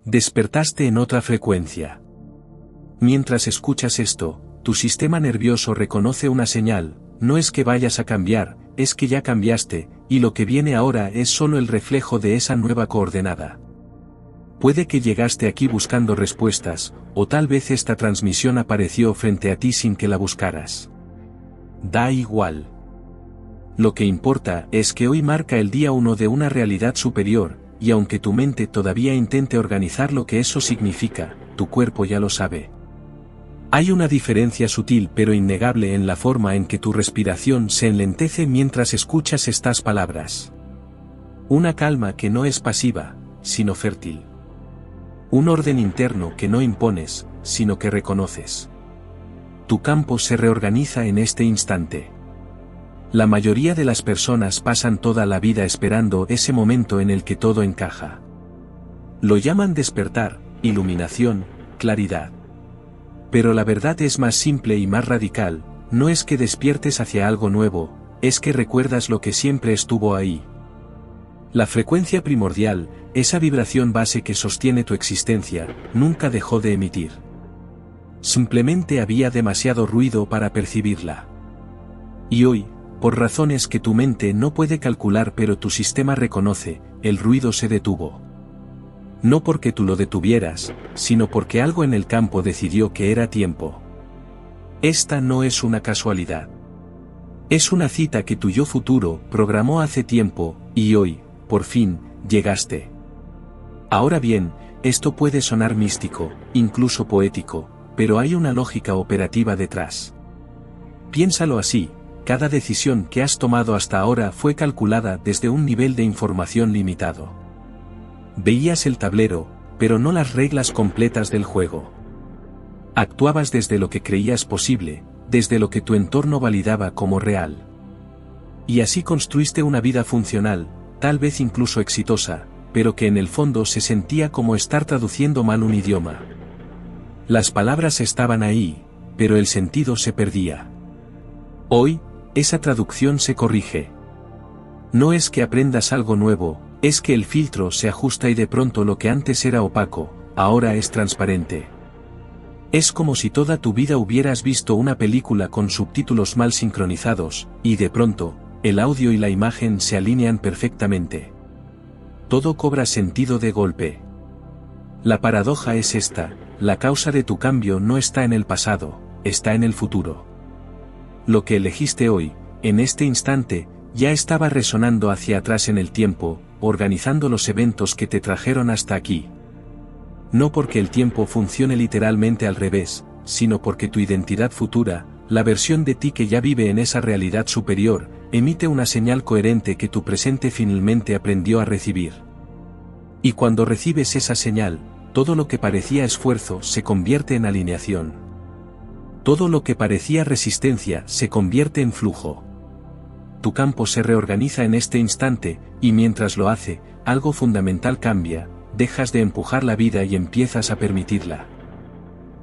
Despertaste en otra frecuencia. Mientras escuchas esto, tu sistema nervioso reconoce una señal, no es que vayas a cambiar, es que ya cambiaste, y lo que viene ahora es solo el reflejo de esa nueva coordenada. Puede que llegaste aquí buscando respuestas, o tal vez esta transmisión apareció frente a ti sin que la buscaras. Da igual. Lo que importa es que hoy marca el día 1 de una realidad superior, y aunque tu mente todavía intente organizar lo que eso significa, tu cuerpo ya lo sabe. Hay una diferencia sutil pero innegable en la forma en que tu respiración se enlentece mientras escuchas estas palabras. Una calma que no es pasiva, sino fértil. Un orden interno que no impones, sino que reconoces. Tu campo se reorganiza en este instante. La mayoría de las personas pasan toda la vida esperando ese momento en el que todo encaja. Lo llaman despertar, iluminación, claridad. Pero la verdad es más simple y más radical, no es que despiertes hacia algo nuevo, es que recuerdas lo que siempre estuvo ahí. La frecuencia primordial, esa vibración base que sostiene tu existencia, nunca dejó de emitir. Simplemente había demasiado ruido para percibirla. Y hoy, por razones que tu mente no puede calcular pero tu sistema reconoce, el ruido se detuvo. No porque tú lo detuvieras, sino porque algo en el campo decidió que era tiempo. Esta no es una casualidad. Es una cita que tu yo futuro programó hace tiempo, y hoy, por fin, llegaste. Ahora bien, esto puede sonar místico, incluso poético, pero hay una lógica operativa detrás. Piénsalo así, cada decisión que has tomado hasta ahora fue calculada desde un nivel de información limitado. Veías el tablero, pero no las reglas completas del juego. Actuabas desde lo que creías posible, desde lo que tu entorno validaba como real. Y así construiste una vida funcional, tal vez incluso exitosa, pero que en el fondo se sentía como estar traduciendo mal un idioma. Las palabras estaban ahí, pero el sentido se perdía. Hoy, esa traducción se corrige. No es que aprendas algo nuevo, es que el filtro se ajusta y de pronto lo que antes era opaco, ahora es transparente. Es como si toda tu vida hubieras visto una película con subtítulos mal sincronizados, y de pronto, el audio y la imagen se alinean perfectamente. Todo cobra sentido de golpe. La paradoja es esta, la causa de tu cambio no está en el pasado, está en el futuro. Lo que elegiste hoy, en este instante, ya estaba resonando hacia atrás en el tiempo, organizando los eventos que te trajeron hasta aquí. No porque el tiempo funcione literalmente al revés, sino porque tu identidad futura, la versión de ti que ya vive en esa realidad superior, emite una señal coherente que tu presente finalmente aprendió a recibir. Y cuando recibes esa señal, todo lo que parecía esfuerzo se convierte en alineación. Todo lo que parecía resistencia se convierte en flujo. Tu campo se reorganiza en este instante, y mientras lo hace, algo fundamental cambia, dejas de empujar la vida y empiezas a permitirla.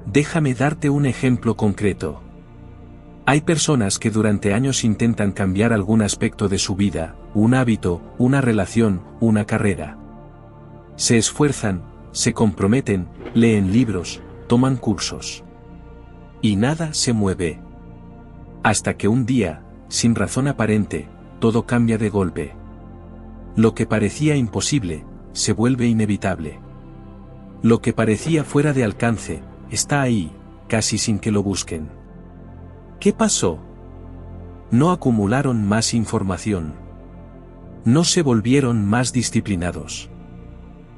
Déjame darte un ejemplo concreto. Hay personas que durante años intentan cambiar algún aspecto de su vida, un hábito, una relación, una carrera. Se esfuerzan, se comprometen, leen libros, toman cursos. Y nada se mueve. Hasta que un día, sin razón aparente, todo cambia de golpe. Lo que parecía imposible, se vuelve inevitable. Lo que parecía fuera de alcance, está ahí, casi sin que lo busquen. ¿Qué pasó? No acumularon más información. No se volvieron más disciplinados.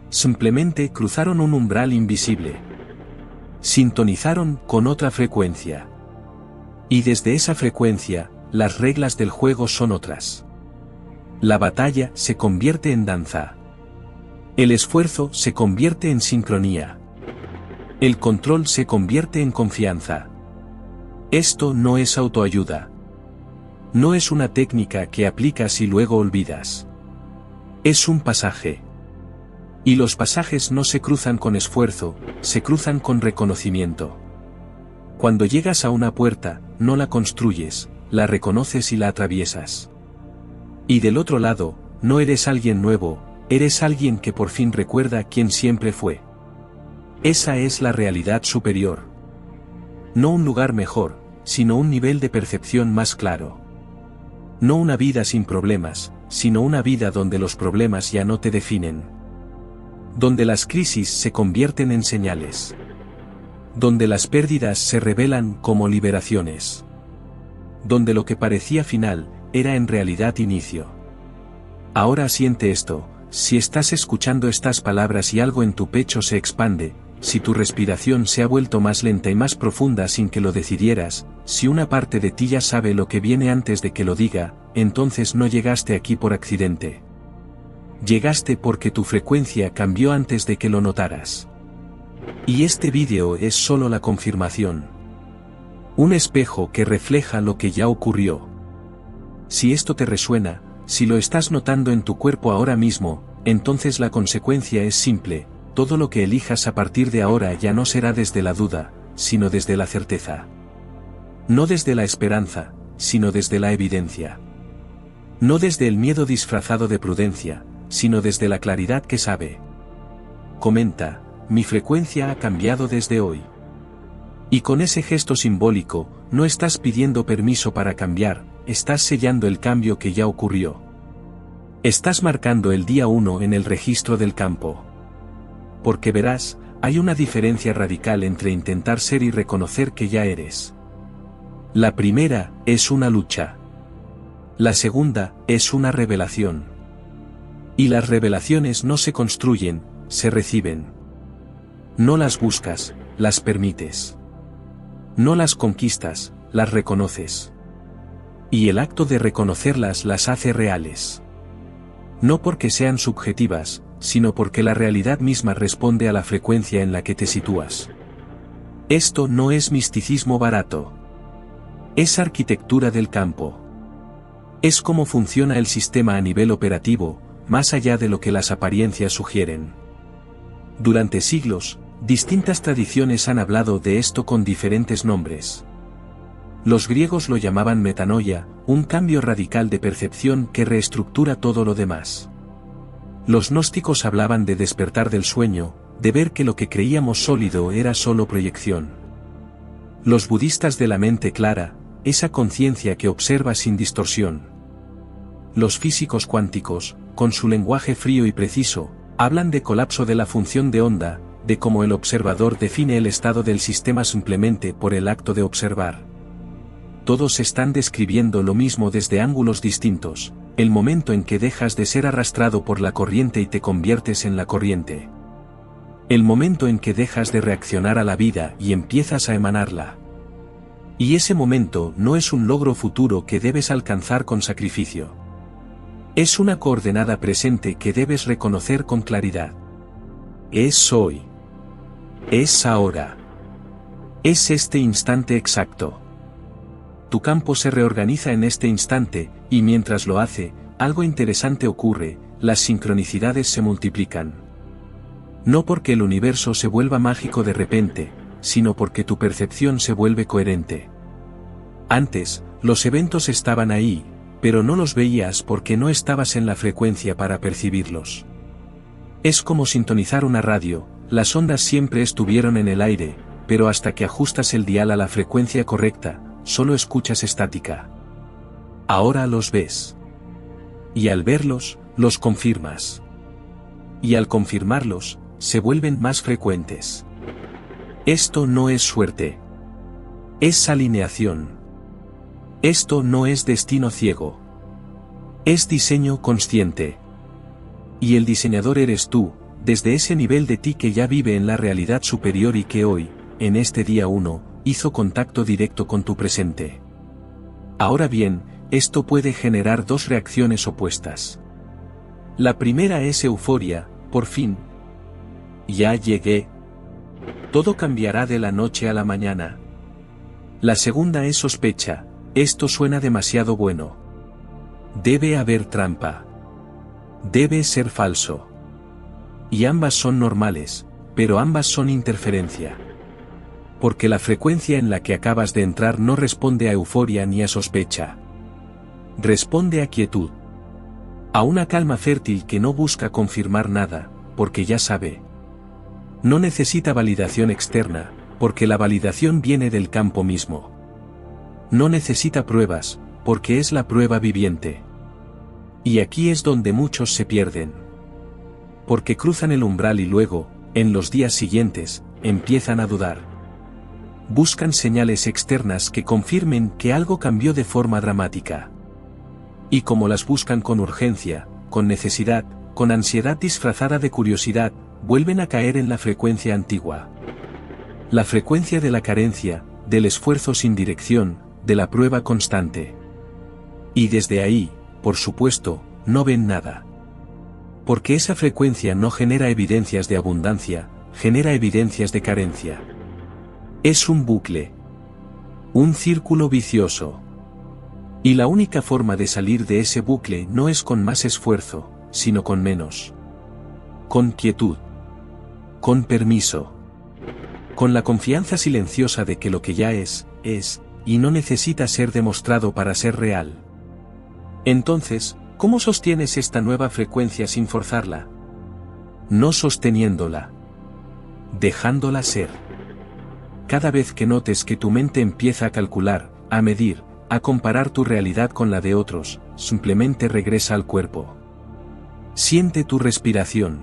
Simplemente cruzaron un umbral invisible. Sintonizaron con otra frecuencia. Y desde esa frecuencia, las reglas del juego son otras. La batalla se convierte en danza. El esfuerzo se convierte en sincronía. El control se convierte en confianza. Esto no es autoayuda. No es una técnica que aplicas y luego olvidas. Es un pasaje. Y los pasajes no se cruzan con esfuerzo, se cruzan con reconocimiento. Cuando llegas a una puerta, no la construyes, la reconoces y la atraviesas. Y del otro lado, no eres alguien nuevo, eres alguien que por fin recuerda quién siempre fue. Esa es la realidad superior. No un lugar mejor, sino un nivel de percepción más claro. No una vida sin problemas, sino una vida donde los problemas ya no te definen. Donde las crisis se convierten en señales. Donde las pérdidas se revelan como liberaciones. Donde lo que parecía final, era en realidad inicio. Ahora siente esto, si estás escuchando estas palabras y algo en tu pecho se expande, si tu respiración se ha vuelto más lenta y más profunda sin que lo decidieras, si una parte de ti ya sabe lo que viene antes de que lo diga, entonces no llegaste aquí por accidente. Llegaste porque tu frecuencia cambió antes de que lo notaras. Y este vídeo es solo la confirmación. Un espejo que refleja lo que ya ocurrió. Si esto te resuena, si lo estás notando en tu cuerpo ahora mismo, entonces la consecuencia es simple, todo lo que elijas a partir de ahora ya no será desde la duda, sino desde la certeza. No desde la esperanza, sino desde la evidencia. No desde el miedo disfrazado de prudencia, sino desde la claridad que sabe. Comenta, mi frecuencia ha cambiado desde hoy. Y con ese gesto simbólico, no estás pidiendo permiso para cambiar, estás sellando el cambio que ya ocurrió. Estás marcando el día 1 en el registro del campo. Porque verás, hay una diferencia radical entre intentar ser y reconocer que ya eres. La primera, es una lucha. La segunda, es una revelación. Y las revelaciones no se construyen, se reciben. No las buscas, las permites. No las conquistas, las reconoces. Y el acto de reconocerlas las hace reales. No porque sean subjetivas, sino porque la realidad misma responde a la frecuencia en la que te sitúas. Esto no es misticismo barato. Es arquitectura del campo. Es cómo funciona el sistema a nivel operativo, más allá de lo que las apariencias sugieren. Durante siglos, distintas tradiciones han hablado de esto con diferentes nombres. Los griegos lo llamaban metanoia, un cambio radical de percepción que reestructura todo lo demás. Los gnósticos hablaban de despertar del sueño, de ver que lo que creíamos sólido era solo proyección. Los budistas de la mente clara, esa conciencia que observa sin distorsión. Los físicos cuánticos, con su lenguaje frío y preciso, hablan de colapso de la función de onda, de cómo el observador define el estado del sistema simplemente por el acto de observar. Todos están describiendo lo mismo desde ángulos distintos, el momento en que dejas de ser arrastrado por la corriente y te conviertes en la corriente. El momento en que dejas de reaccionar a la vida y empiezas a emanarla. Y ese momento no es un logro futuro que debes alcanzar con sacrificio. Es una coordenada presente que debes reconocer con claridad. Es hoy. Es ahora. Es este instante exacto. Tu campo se reorganiza en este instante, y mientras lo hace, algo interesante ocurre, las sincronicidades se multiplican. No porque el universo se vuelva mágico de repente, sino porque tu percepción se vuelve coherente. Antes, los eventos estaban ahí, pero no los veías porque no estabas en la frecuencia para percibirlos. Es como sintonizar una radio, las ondas siempre estuvieron en el aire, pero hasta que ajustas el dial a la frecuencia correcta, solo escuchas estática. Ahora los ves. Y al verlos, los confirmas. Y al confirmarlos, se vuelven más frecuentes. Esto no es suerte. Es alineación. Esto no es destino ciego. Es diseño consciente. Y el diseñador eres tú, desde ese nivel de ti que ya vive en la realidad superior y que hoy, en este día 1, hizo contacto directo con tu presente. Ahora bien, esto puede generar dos reacciones opuestas. La primera es euforia, por fin. Ya llegué. Todo cambiará de la noche a la mañana. La segunda es sospecha, esto suena demasiado bueno. Debe haber trampa. Debe ser falso. Y ambas son normales, pero ambas son interferencia. Porque la frecuencia en la que acabas de entrar no responde a euforia ni a sospecha. Responde a quietud. A una calma fértil que no busca confirmar nada, porque ya sabe. No necesita validación externa, porque la validación viene del campo mismo. No necesita pruebas, porque es la prueba viviente. Y aquí es donde muchos se pierden. Porque cruzan el umbral y luego, en los días siguientes, empiezan a dudar. Buscan señales externas que confirmen que algo cambió de forma dramática. Y como las buscan con urgencia, con necesidad, con ansiedad disfrazada de curiosidad, vuelven a caer en la frecuencia antigua. La frecuencia de la carencia, del esfuerzo sin dirección, de la prueba constante. Y desde ahí, por supuesto, no ven nada. Porque esa frecuencia no genera evidencias de abundancia, genera evidencias de carencia. Es un bucle. Un círculo vicioso. Y la única forma de salir de ese bucle no es con más esfuerzo, sino con menos. Con quietud. Con permiso. Con la confianza silenciosa de que lo que ya es, y no necesita ser demostrado para ser real. Entonces, ¿cómo sostienes esta nueva frecuencia sin forzarla? No sosteniéndola. Dejándola ser. Cada vez que notes que tu mente empieza a calcular, a medir, a comparar tu realidad con la de otros, simplemente regresa al cuerpo. Siente tu respiración.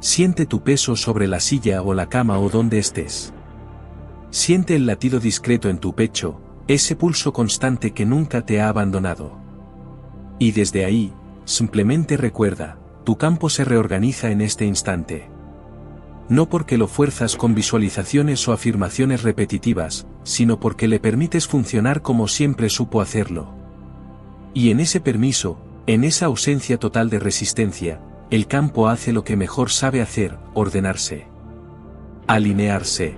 Siente tu peso sobre la silla o la cama o donde estés. Siente el latido discreto en tu pecho, ese pulso constante que nunca te ha abandonado. Y desde ahí, simplemente recuerda, tu campo se reorganiza en este instante. No porque lo fuerzas con visualizaciones o afirmaciones repetitivas, sino porque le permites funcionar como siempre supo hacerlo. Y en ese permiso, en esa ausencia total de resistencia, el campo hace lo que mejor sabe hacer, ordenarse. Alinearse.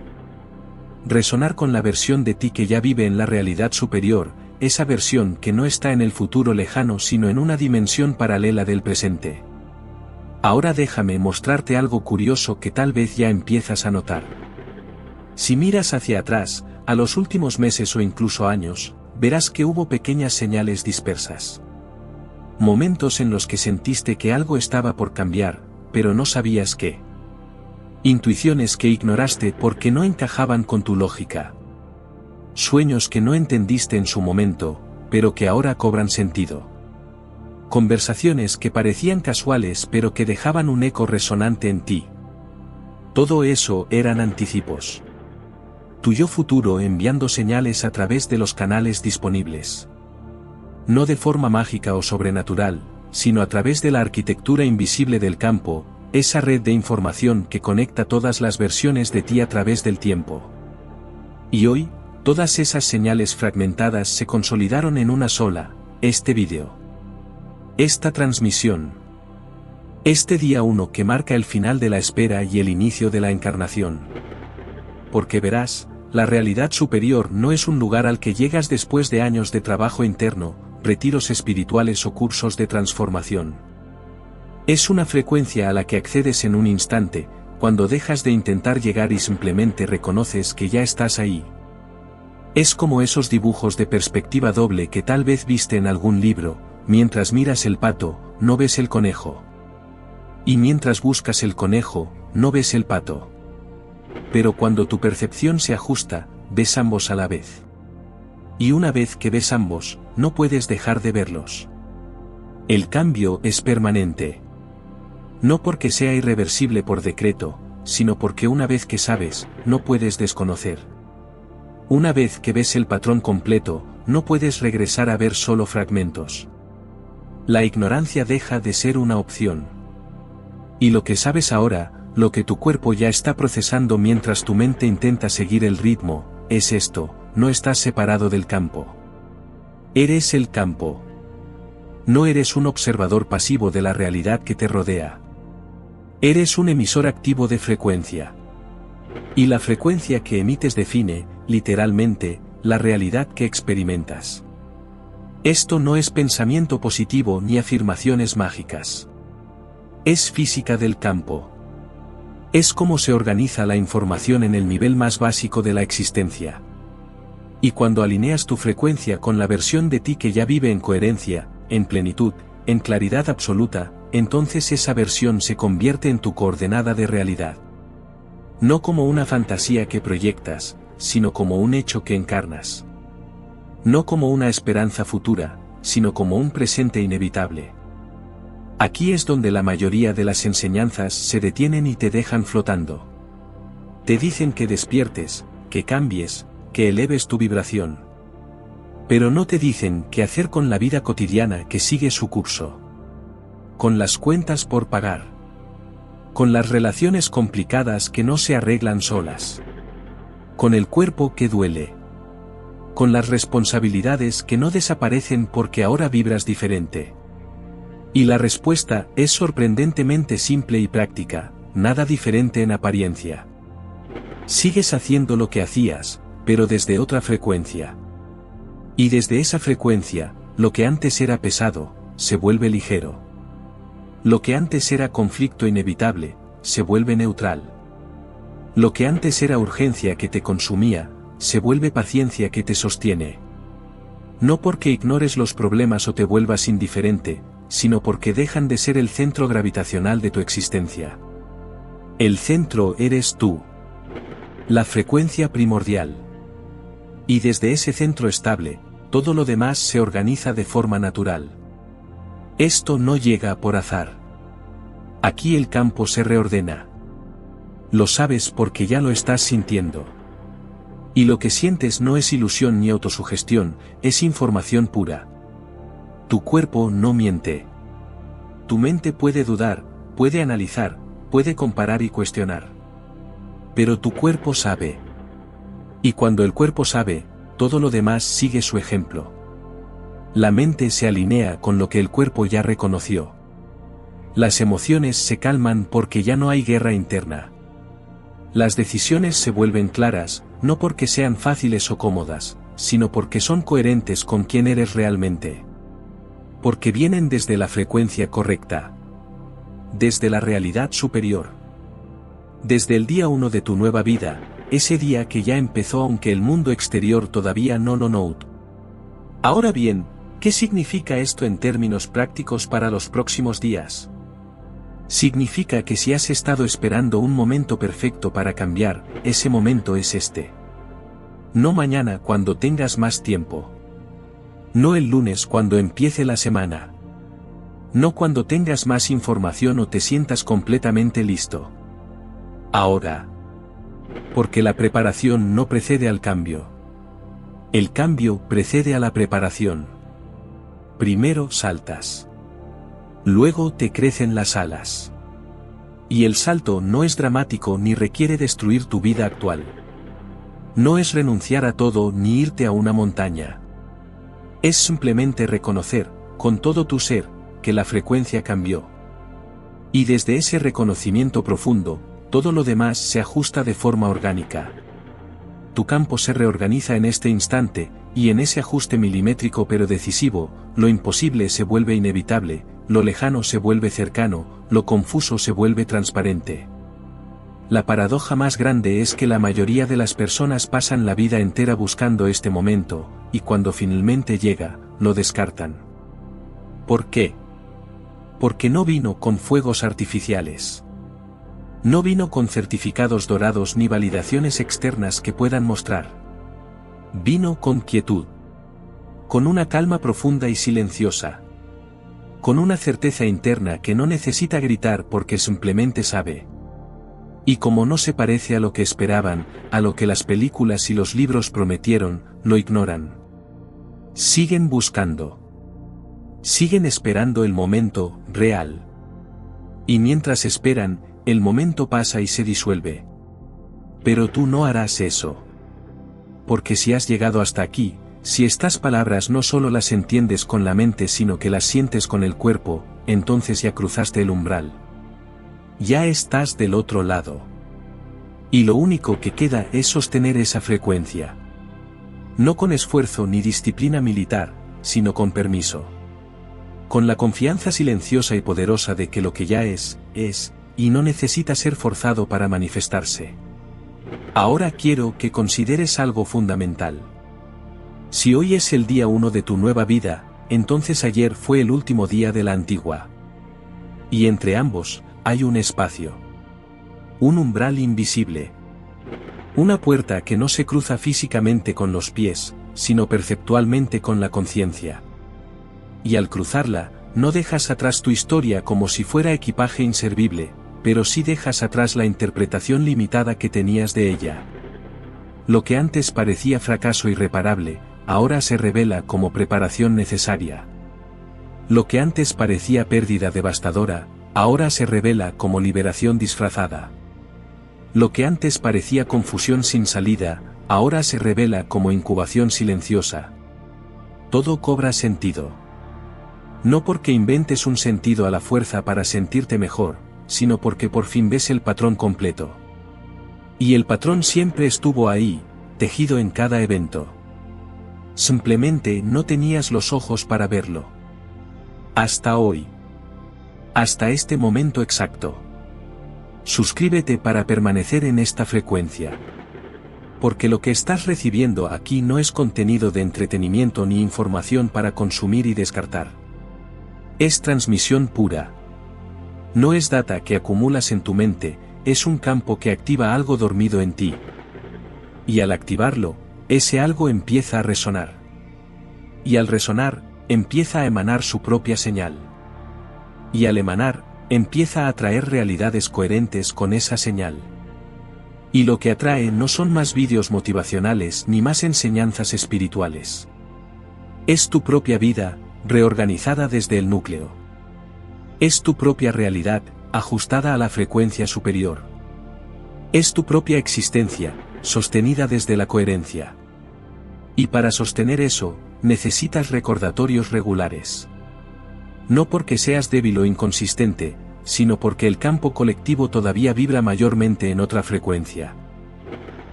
Resonar con la versión de ti que ya vive en la realidad superior, esa versión que no está en el futuro lejano sino en una dimensión paralela del presente. Ahora déjame mostrarte algo curioso que tal vez ya empiezas a notar. Si miras hacia atrás, a los últimos meses o incluso años, verás que hubo pequeñas señales dispersas. Momentos en los que sentiste que algo estaba por cambiar, pero no sabías qué. Intuiciones que ignoraste porque no encajaban con tu lógica. Sueños que no entendiste en su momento, pero que ahora cobran sentido. Conversaciones que parecían casuales pero que dejaban un eco resonante en ti. Todo eso eran anticipos. Tu yo futuro enviando señales a través de los canales disponibles. No de forma mágica o sobrenatural, sino a través de la arquitectura invisible del campo, esa red de información que conecta todas las versiones de ti a través del tiempo. Y hoy, todas esas señales fragmentadas se consolidaron en una sola, este vídeo. Esta transmisión. Este día 1 que marca el final de la espera y el inicio de la encarnación. Porque verás, la realidad superior no es un lugar al que llegas después de años de trabajo interno, retiros espirituales o cursos de transformación. Es una frecuencia a la que accedes en un instante, cuando dejas de intentar llegar y simplemente reconoces que ya estás ahí. Es como esos dibujos de perspectiva doble que tal vez viste en algún libro, mientras miras el pato, no ves el conejo. Y mientras buscas el conejo, no ves el pato. Pero cuando tu percepción se ajusta, ves ambos a la vez. Y una vez que ves ambos, no puedes dejar de verlos. El cambio es permanente. No porque sea irreversible por decreto, sino porque una vez que sabes, no puedes desconocer. Una vez que ves el patrón completo, no puedes regresar a ver solo fragmentos. La ignorancia deja de ser una opción. Y lo que sabes ahora, lo que tu cuerpo ya está procesando mientras tu mente intenta seguir el ritmo, es esto: no estás separado del campo. Eres el campo. No eres un observador pasivo de la realidad que te rodea. Eres un emisor activo de frecuencia. Y la frecuencia que emites define, literalmente, la realidad que experimentas. Esto no es pensamiento positivo ni afirmaciones mágicas. Es física del campo. Es cómo se organiza la información en el nivel más básico de la existencia. Y cuando alineas tu frecuencia con la versión de ti que ya vive en coherencia, en plenitud, en claridad absoluta, entonces esa versión se convierte en tu coordenada de realidad. No como una fantasía que proyectas, sino como un hecho que encarnas. No como una esperanza futura, sino como un presente inevitable. Aquí es donde la mayoría de las enseñanzas se detienen y te dejan flotando. Te dicen que despiertes, que cambies, que eleves tu vibración. Pero no te dicen qué hacer con la vida cotidiana que sigue su curso. Con las cuentas por pagar. Con las relaciones complicadas que no se arreglan solas. Con el cuerpo que duele. Con las responsabilidades que no desaparecen porque ahora vibras diferente. Y la respuesta es sorprendentemente simple y práctica, nada diferente en apariencia. Sigues haciendo lo que hacías, pero desde otra frecuencia. Y desde esa frecuencia, lo que antes era pesado, se vuelve ligero. Lo que antes era conflicto inevitable, se vuelve neutral. Lo que antes era urgencia que te consumía, se vuelve paciencia que te sostiene. No porque ignores los problemas o te vuelvas indiferente, sino porque dejan de ser el centro gravitacional de tu existencia. El centro eres tú. La frecuencia primordial. Y desde ese centro estable, todo lo demás se organiza de forma natural. Esto no llega por azar. Aquí el campo se reordena. Lo sabes porque ya lo estás sintiendo. Y lo que sientes no es ilusión ni autosugestión, es información pura. Tu cuerpo no miente. Tu mente puede dudar, puede analizar, puede comparar y cuestionar. Pero tu cuerpo sabe. Y cuando el cuerpo sabe, todo lo demás sigue su ejemplo. La mente se alinea con lo que el cuerpo ya reconoció. Las emociones se calman porque ya no hay guerra interna. Las decisiones se vuelven claras, no porque sean fáciles o cómodas, sino porque son coherentes con quién eres realmente. Porque vienen desde la frecuencia correcta. Desde la realidad superior. Desde el día 1 de tu nueva vida, ese día que ya empezó aunque el mundo exterior todavía no lo note. Ahora bien, ¿qué significa esto en términos prácticos para los próximos días? Significa que si has estado esperando un momento perfecto para cambiar, ese momento es este. No mañana cuando tengas más tiempo. No el lunes cuando empiece la semana. No cuando tengas más información o te sientas completamente listo. Ahora. Porque la preparación no precede al cambio. El cambio precede a la preparación. Primero saltas. Luego te crecen las alas. Y el salto no es dramático ni requiere destruir tu vida actual. No es renunciar a todo ni irte a una montaña. Es simplemente reconocer, con todo tu ser, que la frecuencia cambió. Y desde ese reconocimiento profundo, todo lo demás se ajusta de forma orgánica. Tu campo se reorganiza en este instante, y en ese ajuste milimétrico pero decisivo, lo imposible se vuelve inevitable, lo lejano se vuelve cercano, lo confuso se vuelve transparente. La paradoja más grande es que la mayoría de las personas pasan la vida entera buscando este momento, y cuando finalmente llega, lo descartan. ¿Por qué? Porque no vino con fuegos artificiales. No vino con certificados dorados ni validaciones externas que puedan mostrar. Vino con quietud. Con una calma profunda y silenciosa. Con una certeza interna que no necesita gritar porque simplemente sabe. Y como no se parece a lo que esperaban, a lo que las películas y los libros prometieron, lo ignoran. Siguen buscando. Siguen esperando el momento real. Y mientras esperan, el momento pasa y se disuelve. Pero tú no harás eso. Porque si has llegado hasta aquí, si estas palabras no solo las entiendes con la mente sino que las sientes con el cuerpo, entonces ya cruzaste el umbral. Ya estás del otro lado. Y lo único que queda es sostener esa frecuencia. No con esfuerzo ni disciplina militar, sino con permiso. Con la confianza silenciosa y poderosa de que lo que ya es, y no necesita ser forzado para manifestarse. Ahora quiero que consideres algo fundamental. Si hoy es el día 1 de tu nueva vida, entonces ayer fue el último día de la antigua. Y entre ambos, hay un espacio. Un umbral invisible. Una puerta que no se cruza físicamente con los pies, sino perceptualmente con la conciencia. Y al cruzarla, no dejas atrás tu historia como si fuera equipaje inservible, pero sí dejas atrás la interpretación limitada que tenías de ella. Lo que antes parecía fracaso irreparable, ahora se revela como preparación necesaria. Lo que antes parecía pérdida devastadora, ahora se revela como liberación disfrazada. Lo que antes parecía confusión sin salida, ahora se revela como incubación silenciosa. Todo cobra sentido. No porque inventes un sentido a la fuerza para sentirte mejor, sino porque por fin ves el patrón completo. Y el patrón siempre estuvo ahí, tejido en cada evento. Simplemente no tenías los ojos para verlo. Hasta hoy. Hasta este momento exacto. Suscríbete para permanecer en esta frecuencia. Porque lo que estás recibiendo aquí no es contenido de entretenimiento ni información para consumir y descartar. Es transmisión pura. No es data que acumulas en tu mente, es un campo que activa algo dormido en ti. Y al activarlo, ese algo empieza a resonar. Y al resonar, empieza a emanar su propia señal. Y al emanar, empieza a atraer realidades coherentes con esa señal. Y lo que atrae no son más vídeos motivacionales ni más enseñanzas espirituales. Es tu propia vida, reorganizada desde el núcleo. Es tu propia realidad, ajustada a la frecuencia superior. Es tu propia existencia, sostenida desde la coherencia. Y para sostener eso, necesitas recordatorios regulares. No porque seas débil o inconsistente, sino porque el campo colectivo todavía vibra mayormente en otra frecuencia.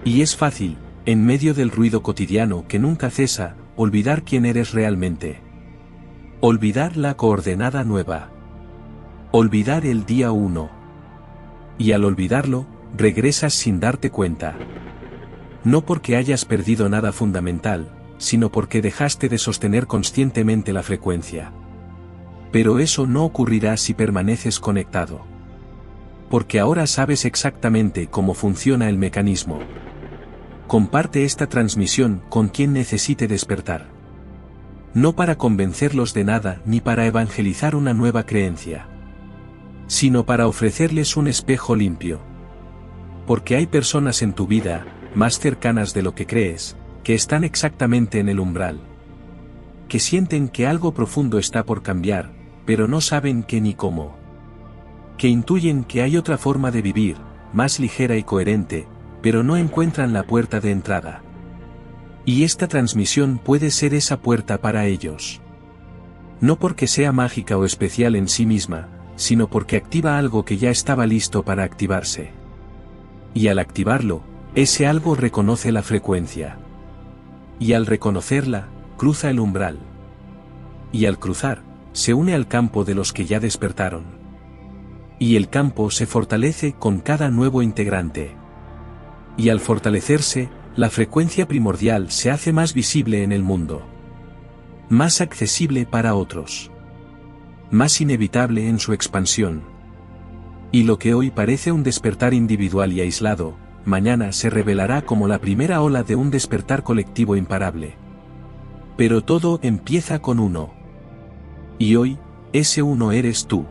Y es fácil, en medio del ruido cotidiano que nunca cesa, olvidar quién eres realmente. Olvidar la coordenada nueva. Olvidar el día 1. Y al olvidarlo, regresas sin darte cuenta. No porque hayas perdido nada fundamental, sino porque dejaste de sostener conscientemente la frecuencia. Pero eso no ocurrirá si permaneces conectado. Porque ahora sabes exactamente cómo funciona el mecanismo. Comparte esta transmisión con quien necesite despertar. No para convencerlos de nada ni para evangelizar una nueva creencia, sino para ofrecerles un espejo limpio. Porque hay personas en tu vida, más cercanas de lo que crees, que están exactamente en el umbral. Que sienten que algo profundo está por cambiar, pero no saben qué ni cómo. Que intuyen que hay otra forma de vivir, más ligera y coherente, pero no encuentran la puerta de entrada. Y esta transmisión puede ser esa puerta para ellos. No porque sea mágica o especial en sí misma, sino porque activa algo que ya estaba listo para activarse. Y al activarlo, ese algo reconoce la frecuencia. Y al reconocerla, cruza el umbral. Y al cruzar, se une al campo de los que ya despertaron. Y el campo se fortalece con cada nuevo integrante. Y al fortalecerse, la frecuencia primordial se hace más visible en el mundo. Más accesible para otros. Más inevitable en su expansión. Y lo que hoy parece un despertar individual y aislado, mañana se revelará como la primera ola de un despertar colectivo imparable. Pero todo empieza con uno. Y hoy, ese uno eres tú.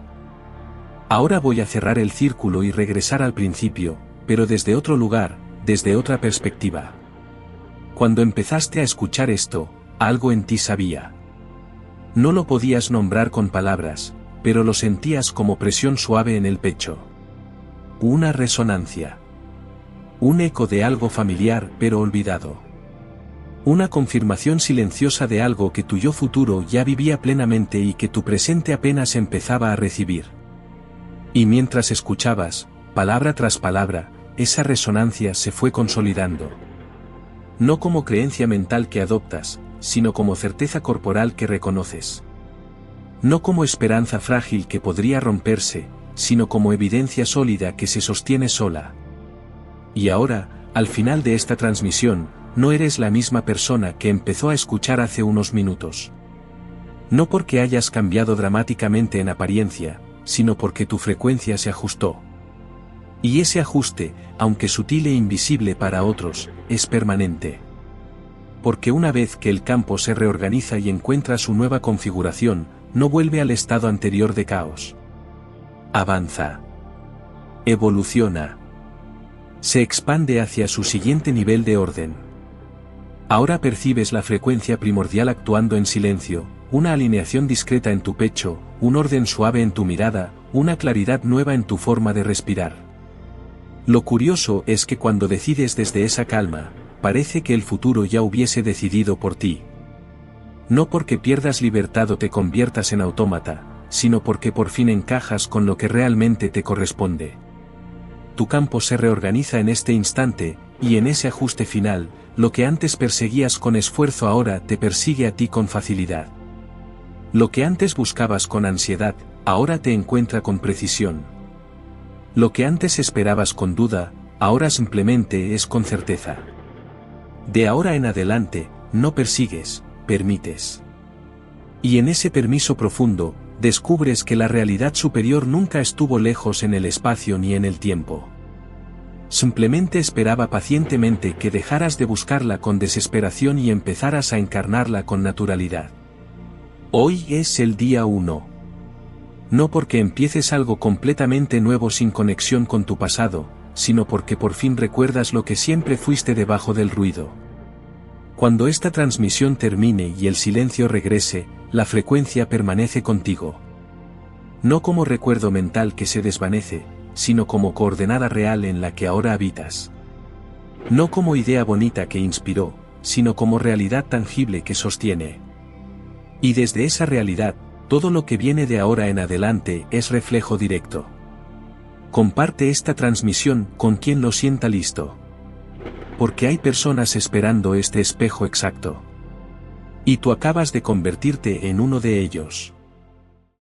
Ahora voy a cerrar el círculo y regresar al principio, pero desde otro lugar, desde otra perspectiva. Cuando empezaste a escuchar esto, algo en ti sabía. No lo podías nombrar con palabras, pero lo sentías como presión suave en el pecho. Una resonancia. Un eco de algo familiar pero olvidado. Una confirmación silenciosa de algo que tu yo futuro ya vivía plenamente y que tu presente apenas empezaba a recibir. Y mientras escuchabas, palabra tras palabra, esa resonancia se fue consolidando. No como creencia mental que adoptas, sino como certeza corporal que reconoces. No como esperanza frágil que podría romperse, sino como evidencia sólida que se sostiene sola. Y ahora, al final de esta transmisión, no eres la misma persona que empezó a escuchar hace unos minutos. No porque hayas cambiado dramáticamente en apariencia, sino porque tu frecuencia se ajustó. Y ese ajuste, aunque sutil e invisible para otros, es permanente. Porque una vez que el campo se reorganiza y encuentra su nueva configuración, no vuelve al estado anterior de caos. Avanza. Evoluciona. Se expande hacia su siguiente nivel de orden. Ahora percibes la frecuencia primordial actuando en silencio, una alineación discreta en tu pecho, un orden suave en tu mirada, una claridad nueva en tu forma de respirar. Lo curioso es que cuando decides desde esa calma, parece que el futuro ya hubiese decidido por ti. No porque pierdas libertad o te conviertas en autómata, sino porque por fin encajas con lo que realmente te corresponde. Tu campo se reorganiza en este instante, y en ese ajuste final, lo que antes perseguías con esfuerzo ahora te persigue a ti con facilidad. Lo que antes buscabas con ansiedad, ahora te encuentra con precisión. Lo que antes esperabas con duda, ahora simplemente es con certeza. De ahora en adelante, no persigues, permites. Y en ese permiso profundo, descubres que la realidad superior nunca estuvo lejos en el espacio ni en el tiempo. Simplemente esperaba pacientemente que dejaras de buscarla con desesperación y empezaras a encarnarla con naturalidad. Hoy es el día 1. No porque empieces algo completamente nuevo sin conexión con tu pasado, sino porque por fin recuerdas lo que siempre fuiste debajo del ruido. Cuando esta transmisión termine y el silencio regrese, la frecuencia permanece contigo. No como recuerdo mental que se desvanece, sino como coordenada real en la que ahora habitas. No como idea bonita que inspiró, sino como realidad tangible que sostiene. Y desde esa realidad, todo lo que viene de ahora en adelante es reflejo directo. Comparte esta transmisión con quien lo sienta listo. Porque hay personas esperando este espejo exacto. Y tú acabas de convertirte en uno de ellos.